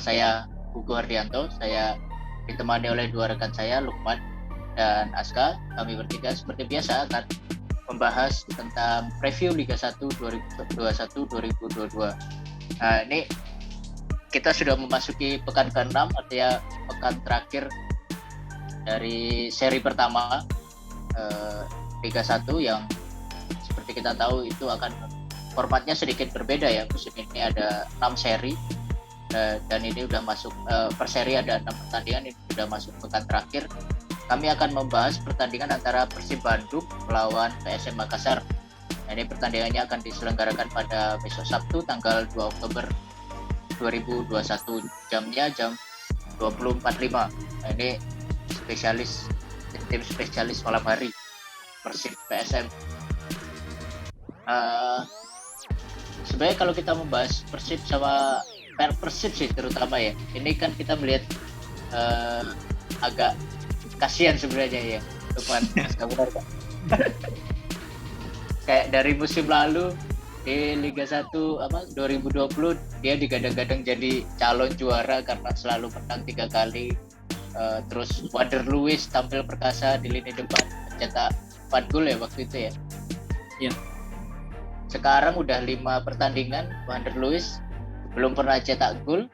saya Hugo Hardianto. Saya ditemani oleh dua rekan saya, Lukman dan Aska. Kami bertiga seperti biasa akan membahas tentang preview Liga 1 2021-2022. Nah, ini kita sudah memasuki pekan ke-6, artinya pekan terakhir dari seri pertama Liga 1 yang seperti kita tahu itu akan formatnya sedikit berbeda ya. Musim ini ada 6 seri dan ini udah masuk per seri ada 6 pertandingan, ini sudah masuk pekan terakhir. Kami akan membahas pertandingan antara Persib Bandung melawan PSM Makassar. Nah, ini pertandingannya akan diselenggarakan pada besok Sabtu tanggal 2 Oktober 2021, jamnya jam 20.45. Nah, ini tim spesialis malam hari Persib PSM. Sebenarnya kalau kita membahas Persib sama Persib sih terutama ya, ini kan kita melihat agak kasihan sebenarnya ya, teman. Kayak dari musim lalu di Liga 1 2020 dia digadang-gadang jadi calon juara karena selalu menang 3 kali. Terus Wander Luiz tampil perkasa di lini depan, mencetak 4 gol ya waktu itu ya. Iya. Sekarang udah 5 pertandingan Wander Luiz belum pernah cetak gol,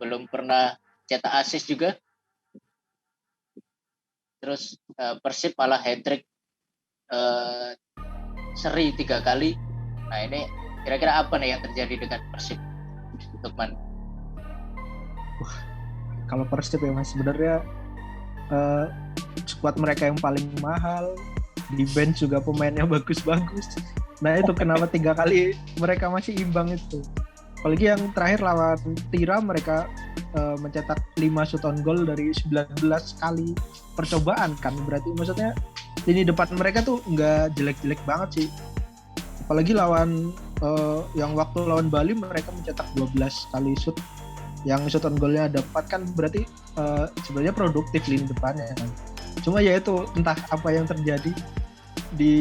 belum pernah cetak assist juga. Terus Persib malah hat-trick seri 3 kali. Nah, ini kira-kira apa nih yang terjadi dengan Persib, Lukman? Kalau Persib ya Mas, sebenarnya skuad mereka yang paling mahal, di bench juga pemainnya bagus-bagus. Nah itu kenapa 3 kali mereka masih imbang itu. Apalagi yang terakhir lawan Tira mereka mencetak 5 shoot on goal dari 19 kali percobaan kan. Berarti maksudnya lini depan mereka tuh nggak jelek-jelek banget sih. Apalagi lawan yang waktu lawan Bali mereka mencetak 12 kali shoot. Yang shoot on goalnya ada 4 kan, berarti sebenarnya produktif lini depannya kan. Cuma ya itu entah apa yang terjadi di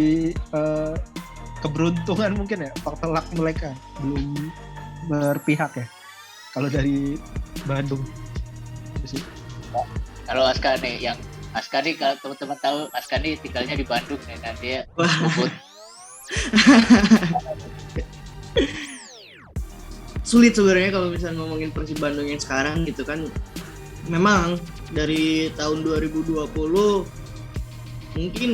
keberuntungan mungkin ya, faktor luck mereka belum berpihak ya kalau dari Bandung itu sih. Kalau Aska nih, kalau teman-teman tahu Aska nih tinggalnya di Bandung nih, nanti dia sebut. Sulit sebenarnya kalau misalnya ngomongin Persib Bandung yang sekarang gitu kan. Memang dari tahun 2020 mungkin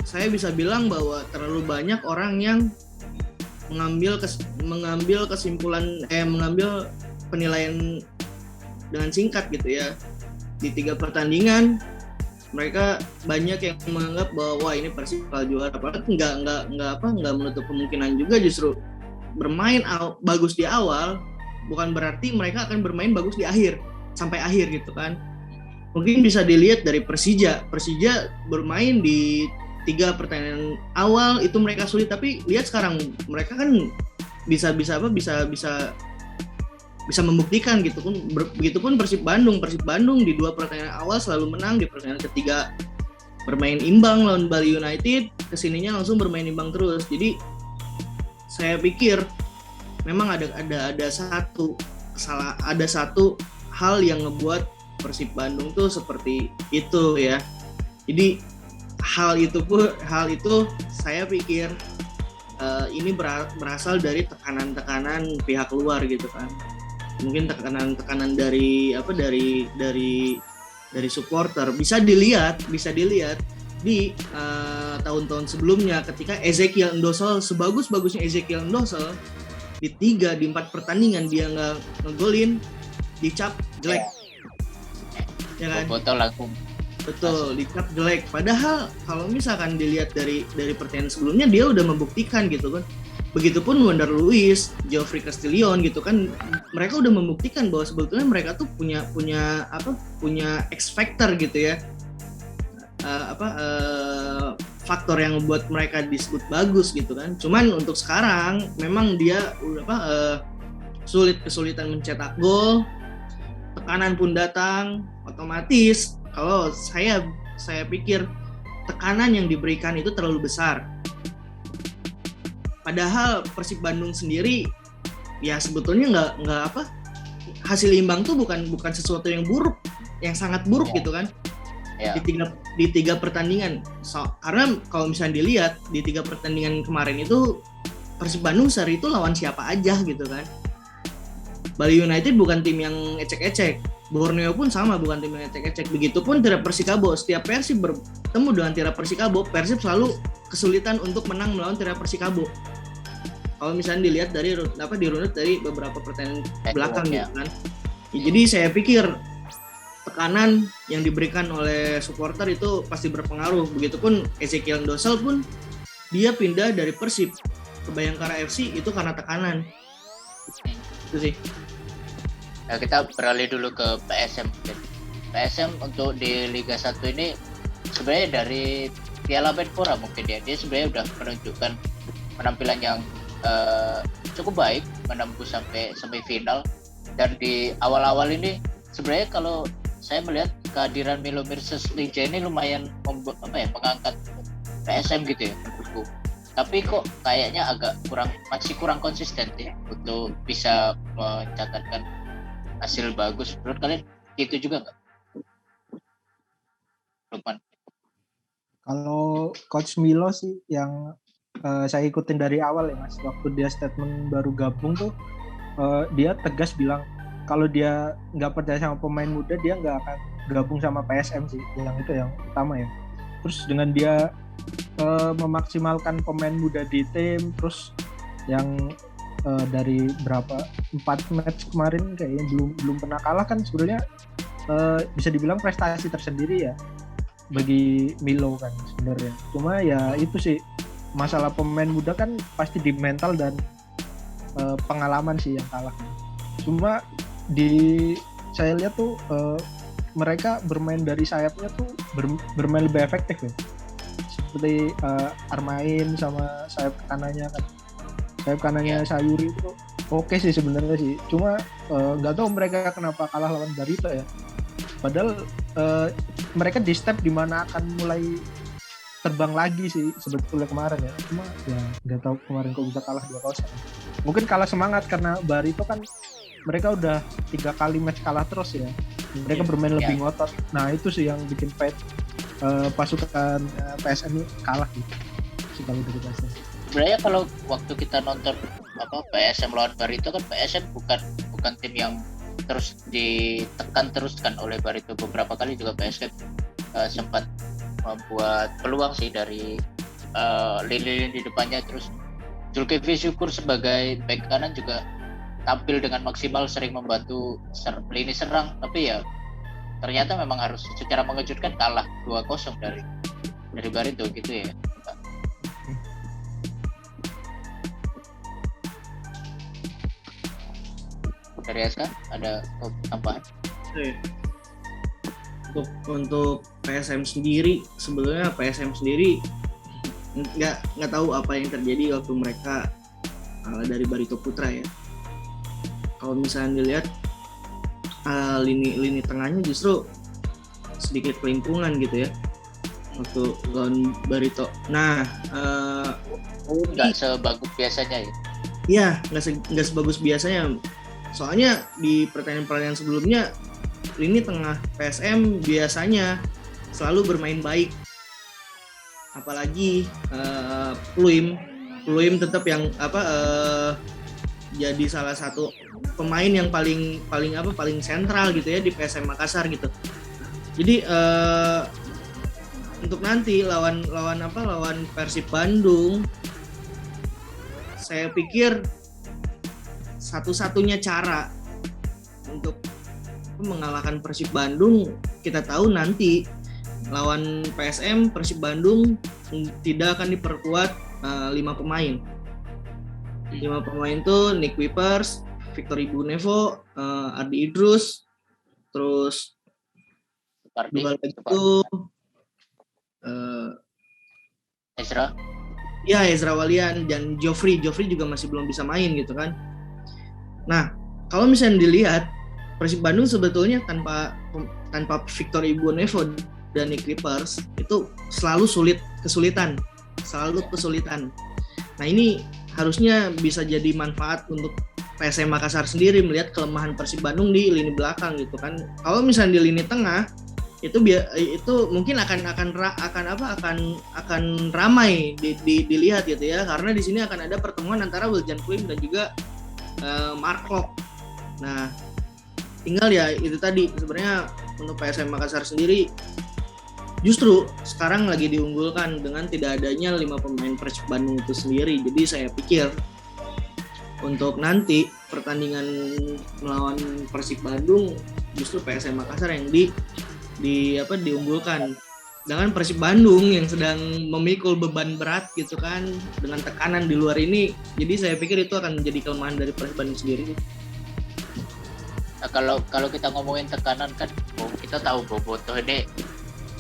saya bisa bilang bahwa terlalu banyak orang yang mengambil penilaian dengan singkat gitu ya. Di 3 pertandingan mereka banyak yang menganggap bahwa ini Persib bakal juara, padahal nggak menutup kemungkinan juga. Justru bermain bagus di awal bukan berarti mereka akan bermain bagus di akhir sampai akhir gitu kan. Mungkin bisa dilihat dari Persija bermain di 3 pertandingan awal itu mereka sulit, tapi lihat sekarang mereka kan bisa membuktikan gitu pun. Begitupun Persib Bandung di 2 pertandingan awal selalu menang, di pertandingan ketiga bermain imbang lawan Bali United, kesininya langsung bermain imbang terus. Jadi saya pikir memang ada satu hal yang ngebuat Persib Bandung tuh seperti itu ya. Jadi hal itu saya pikir ini berasal dari tekanan pihak luar gitu kan. Mungkin tekanan dari supporter. Bisa dilihat di tahun-tahun sebelumnya ketika Ezekiel Endosel, sebagus-bagusnya Ezekiel Endosel, di 4 pertandingan dia nggak ngegolin, dicap jelek. Ya kan? Botol langsung. Betul, dicap jelek. Padahal kalau misalkan dilihat dari pertandingan sebelumnya dia udah membuktikan gitu kan. Begitupun Wander Luiz, Geoffrey Castillion gitu kan, mereka udah membuktikan bahwa sebetulnya mereka tuh punya X factor gitu ya. Faktor yang membuat mereka disebut bagus gitu kan. Cuman untuk sekarang memang dia kesulitan mencetak gol, tekanan pun datang otomatis. Kalau saya pikir tekanan yang diberikan itu terlalu besar. Padahal Persib Bandung sendiri ya sebetulnya hasil imbang tuh bukan sesuatu yang buruk, yang sangat buruk gitu kan. Ya. Di tiga pertandingan. Karena kalau misalnya dilihat di 3 pertandingan kemarin itu Persib Bandung seri itu lawan siapa aja gitu kan. Bali United bukan tim yang ecek-ecek. Borneo pun sama, bukan tim yang ecek-ecek. Begitupun Tira Persikabo. Setiap Persib bertemu dengan Tira Persikabo, Persib selalu kesulitan untuk menang melawan Tira Persikabo. Kalau misalnya dilihat dari dirunut dari beberapa pertandingan belakang gitu kan. Ya, jadi saya pikir tekanan yang diberikan oleh supporter itu pasti berpengaruh. Begitupun Ezekiel Ndosel pun dia pindah dari Persib ke Bayangkara FC itu karena tekanan. Itu sih. Nah, kita beralih dulu ke PSM. PSM untuk di Liga 1 ini sebenarnya dari Piala Menpora mungkin dia sebenarnya udah menunjukkan penampilan yang cukup baik, menembus sampai semifinal. Dan di awal-awal ini sebenarnya kalau saya melihat kehadiran Milo Mirces Lija ini lumayan mengangkat PSM gitu ya menurutku. Tapi kok kayaknya masih kurang konsisten ya untuk bisa mencatatkan hasil bagus. Menurut kalian gitu juga nggak? Lukman. Kalau Coach Milo sih yang saya ikutin dari awal ya Mas, waktu dia statement baru gabung tuh dia tegas bilang kalau dia nggak percaya sama pemain muda dia nggak akan gabung sama PSM sih, yang itu yang utama ya. Terus dengan dia memaksimalkan pemain muda di tim, terus yang dari 4 match kemarin kayaknya belum pernah kalah kan, sebenarnya bisa dibilang prestasi tersendiri ya bagi Milo kan sebenarnya. Cuma ya itu sih masalah pemain muda kan pasti di mental dan pengalaman sih yang kalah. Cuma saya lihat tuh mereka bermain dari sayapnya tuh bermain lebih efektif ya. Seperti Armain sama sayap kanannya kan. Sayap kanannya Sayuri itu oke sih sebenarnya sih. Cuma nggak tahu mereka kenapa kalah lawan Barito ya. Padahal mereka di step dimana akan mulai terbang lagi sih sebetulnya kemarin ya. Cuma ya nggak tahu kemarin kok bisa kalah 2-0. Mungkin kalah semangat karena Barito kan mereka udah 3 kali match kalah terus ya. Mereka bermain lebih ngotot. Nah itu sih yang bikin pasukan PSM ini kalah gitu. Sekali dari PSM. Sebenarnya kalau waktu kita nonton PSM lawan Barito kan PSM bukan tim yang terus ditekan terus kan oleh Barito. Beberapa kali juga PSM sempat membuat peluang sih dari lini di depannya. Terus Zulkifli Syukur sebagai back kanan juga tampil dengan maksimal, sering membantu lini serang, tapi ya ternyata memang harus secara mengejutkan kalah 2-0 dari Barito gitu ya. Dari SK ada tambahan? Untuk PSM sendiri, sebenarnya PSM sendiri nggak tahu apa yang terjadi waktu mereka dari Barito Putra ya. Kalau misalnya dilihat lini tengahnya justru sedikit kelimpungan gitu ya waktu lawan Barito. Nah, nggak sebagus biasanya ya? Iya, nggak sebagus biasanya. Soalnya di pertandingan sebelumnya lini tengah PSM biasanya selalu bermain baik. Apalagi Pluim tetap yang jadi salah satu pemain yang paling sentral gitu ya di PSM Makassar gitu. Jadi untuk nanti lawan Persib Bandung, saya pikir satu-satunya cara untuk mengalahkan Persib Bandung, kita tahu nanti lawan PSM Persib Bandung tidak akan diperkuat 5 pemain. 5 pemain tuh Nick Wipers, Victor Ibu Nevo, Ardi Idrus, terus dua lagi itu Ezra Walian dan Joffrey juga masih belum bisa main gitu kan. Nah, kalau misalnya dilihat Persib Bandung sebetulnya tanpa Victor Ibu Nevo dan Nick Wipers itu selalu kesulitan. Nah, ini harusnya bisa jadi manfaat untuk PSM Makassar sendiri melihat kelemahan Persib Bandung di lini belakang gitu kan. Kalau misalnya di lini tengah itu mungkin akan ramai dilihat gitu ya, karena di sini akan ada pertemuan antara Wiljan Quim dan juga Mark Klok. Nah, tinggal ya itu tadi, sebenarnya untuk PSM Makassar sendiri justru sekarang lagi diunggulkan dengan tidak adanya 5 pemain Persib Bandung itu sendiri. Jadi saya pikir untuk nanti pertandingan melawan Persib Bandung justru PSM Makassar yang diunggulkan, dengan Persib Bandung yang sedang memikul beban berat gitu kan dengan tekanan di luar ini. Jadi saya pikir itu akan menjadi kelemahan dari Persib Bandung sendiri. Nah, kalau kita ngomongin tekanan kan, kita tahu Bobotoh ini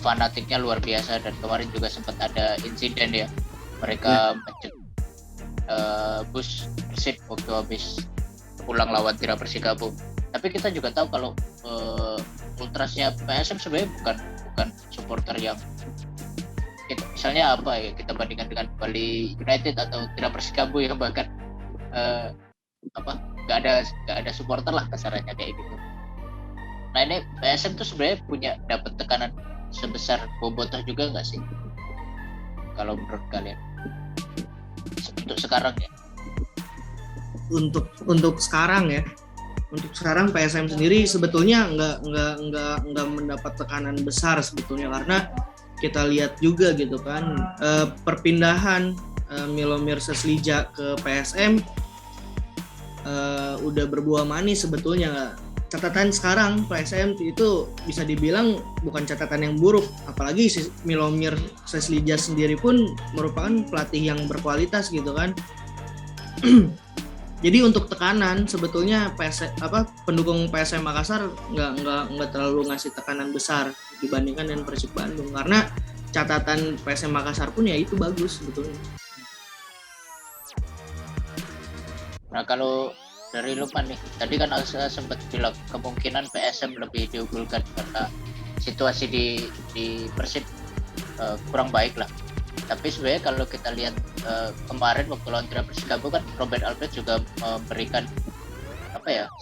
fanatiknya luar biasa, dan kemarin juga sempat ada insiden ya, mereka bus Persib waktu habis pulang lawan Tira Persikabo. Tapi kita juga tahu kalau ultrasnya PSM sebenarnya bukan supporter yang misalnya kita bandingkan dengan Bali United atau Tira Persikabo yang bahkan nggak ada supporter lah kasarannya kayak gitu. Nah, ini PSM tuh sebenarnya punya dapat tekanan sebesar Bobotoh juga nggak sih kalau menurut kalian untuk sekarang ya? Untuk sekarang PSM sendiri sebetulnya nggak mendapat tekanan besar sebetulnya, karena kita lihat juga gitu kan perpindahan Milomir Seslija ke PSM udah berbuah manis sebetulnya. Catatan sekarang PSM itu bisa dibilang bukan catatan yang buruk, apalagi si Milomir Seslija sendiri pun merupakan pelatih yang berkualitas gitu kan. Jadi untuk tekanan sebetulnya pendukung PSM Makassar nggak terlalu ngasih tekanan besar dibandingkan dengan Persib Bandung, karena catatan PSM Makassar pun ya itu bagus sebetulnya. Nah, kalau dari Lukman nih, tadi kan Alsa sempat bilang kemungkinan PSM lebih diunggulkan karena situasi di Persib kurang baik lah. Tapi sebenarnya kalau kita lihat kemarin waktu lawan Tira Persikabo kan Robert Albert juga memberikan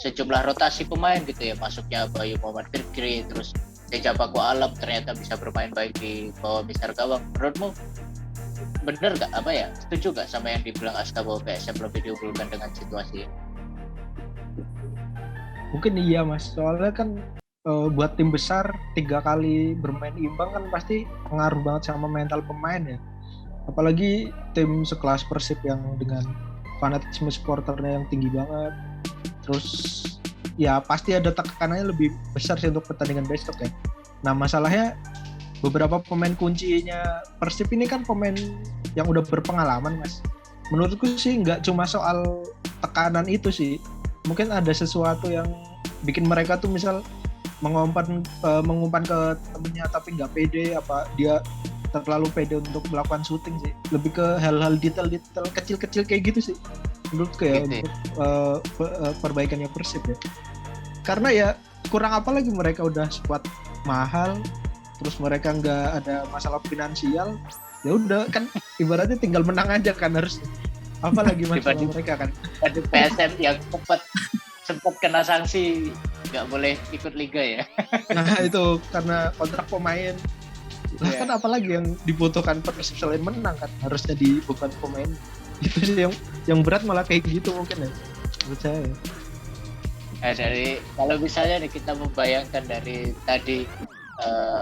sejumlah rotasi pemain gitu ya, masuknya Bayu Muhammad Fikri, terus Teja Paku Alam ternyata bisa bermain baik di bawah Mister Gawang. Menurutmu bener nggak setuju nggak sama yang dibilang Aska bahwa PSM lebih diunggulkan dengan situasi? Mungkin iya Mas, soalnya kan buat tim besar 3 kali bermain imbang kan pasti pengaruh banget sama mental pemain ya. Apalagi tim sekelas Persib yang dengan fanatisme supporternya yang tinggi banget. Terus ya pasti ada tekanannya lebih besar sih untuk pertandingan besok ya. Nah, masalahnya beberapa pemain kuncinya Persib ini kan pemain yang udah berpengalaman Mas. Menurutku sih nggak cuma soal tekanan itu sih. Mungkin ada sesuatu yang bikin mereka tuh misal mengumpan ke temennya tapi nggak pede, dia terlalu pede untuk melakukan syuting sih. Lebih ke hal-hal detail kecil-kecil kayak gitu sih menurutku ya, untuk perbaikannya Persib ya. Karena ya kurang apa lagi, mereka udah squad mahal, terus mereka nggak ada masalah finansial, ya udah kan ibaratnya tinggal menang aja kan harusnya. Apalagi masalah mereka kan. Ada PSM yang sempat kena sanksi nggak boleh ikut liga ya. Nah itu karena kontrak pemain. Nah kan apalagi yang dibutuhkan Persib selain menang kan, harusnya bukan pemain. Itu sih yang berat malah kayak gitu mungkin ya menurut saya. Nah, kalau misalnya nih kita membayangkan dari tadi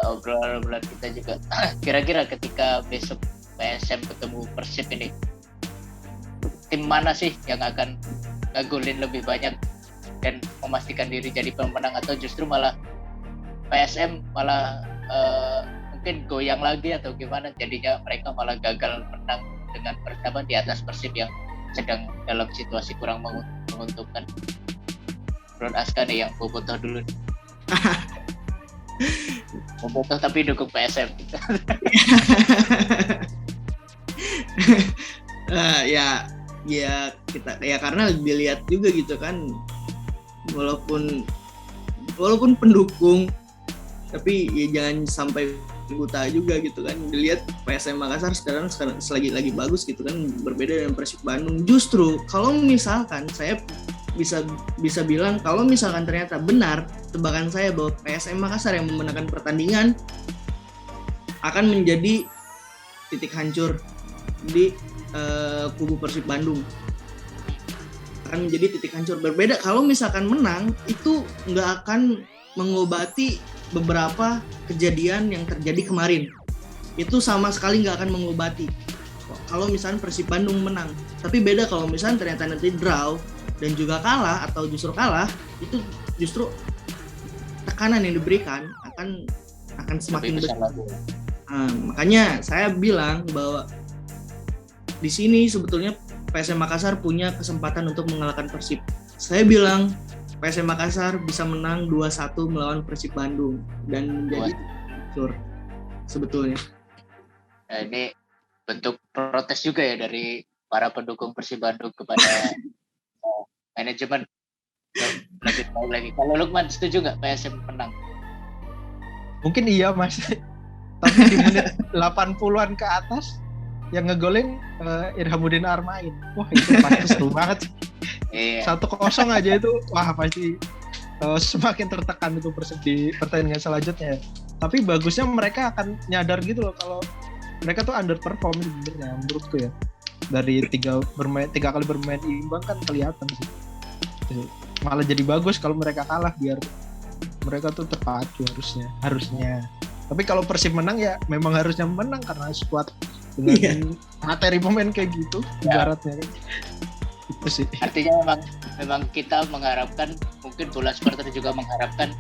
obrolan kita juga, kira-kira ketika besok PSM ketemu Persib ini, tim mana sih yang akan ngegolin lebih banyak dan memastikan diri jadi pemenang, atau justru malah PSM mungkin goyang lagi atau gimana, jadinya mereka malah gagal menang dengan di atas Persib yang sedang dalam situasi kurang menguntungkan? Menurut Aska nih, yang Bobotoh dulu. Bobotoh tapi dukung PSM. Ya kita ya karena dilihat juga gitu kan, walaupun pendukung tapi ya jangan sampai buta juga gitu kan. Dilihat PSM Makassar sekarang lagi bagus gitu kan, berbeda dengan Persib Bandung. Justru kalau misalkan saya bisa bilang kalau misalkan ternyata benar tebakan saya bahwa PSM Makassar yang memenangkan pertandingan akan menjadi titik hancur di kubu Persib Bandung, akan menjadi titik hancur. Berbeda kalau misalkan menang, itu nggak akan mengobati beberapa kejadian yang terjadi kemarin. Itu sama sekali nggak akan mengobati kalau misalkan Persib Bandung menang. Tapi beda kalau misalkan ternyata nanti draw dan juga kalah atau justru kalah, itu justru tekanan yang diberikan akan semakin besar. Makanya saya bilang bahwa di sini sebetulnya PSM Makassar punya kesempatan untuk mengalahkan Persib. Saya bilang PSM Makassar bisa menang 2-1 melawan Persib Bandung dan menjadi hancur sebetulnya. Nah, ini bentuk protes juga ya dari para pendukung Persib Bandung kepada manajemen. Lebih baik lagi. Kalau Lukman setuju nggak PSM menang? Mungkin iya Mas. Tapi di menit 80-an ke atas yang ngegolin Irhamuddin Armain. Wah itu pasti seru banget. Iya. 1-0 aja itu, wah pasti semakin tertekan itu Persib di pertandingan selanjutnya. Tapi bagusnya mereka akan nyadar gitu loh kalau mereka tuh underperform sebenarnya menurutku ya. Dari 3 kali bermain imbang kan kelihatan sih. Malah jadi bagus kalau mereka kalah biar mereka tuh terpacu harusnya. Tapi kalau Persib menang ya memang harusnya menang karena squad dengan materi pemain kayak gitu ibaratnya kan. Itu sih. Artinya memang kita mengharapkan, mungkin bola supporter juga mengharapkan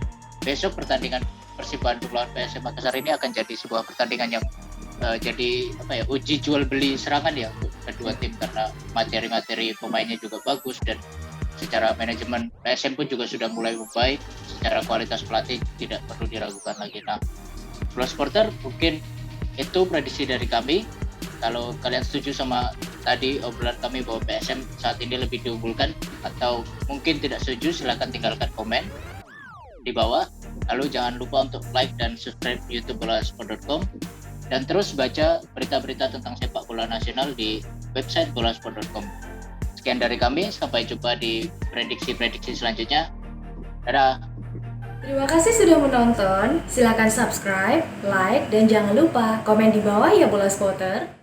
besok pertandingan Persib Bandung lawan PSM Makassar ini akan jadi sebuah pertandingan yang jadi uji jual beli serangan ya untuk kedua tim, karena materi-materi pemainnya juga bagus dan secara manajemen PSM pun juga sudah mulai membaik, secara kualitas pelatih tidak perlu diragukan lagi. Nah, bola supporter mungkin itu prediksi dari kami. Kalau kalian setuju sama tadi obrolan kami bahwa PSM saat ini lebih diunggulkan atau mungkin tidak setuju, silakan tinggalkan komen di bawah. Lalu jangan lupa untuk like dan subscribe YouTube bolasport.com dan terus baca berita-berita tentang sepak bola nasional di website bolasport.com. Sekian dari kami, sampai jumpa di prediksi-prediksi selanjutnya. Dadah. Terima kasih sudah menonton. Silakan subscribe, like, dan jangan lupa komen di bawah ya Bola Spotter.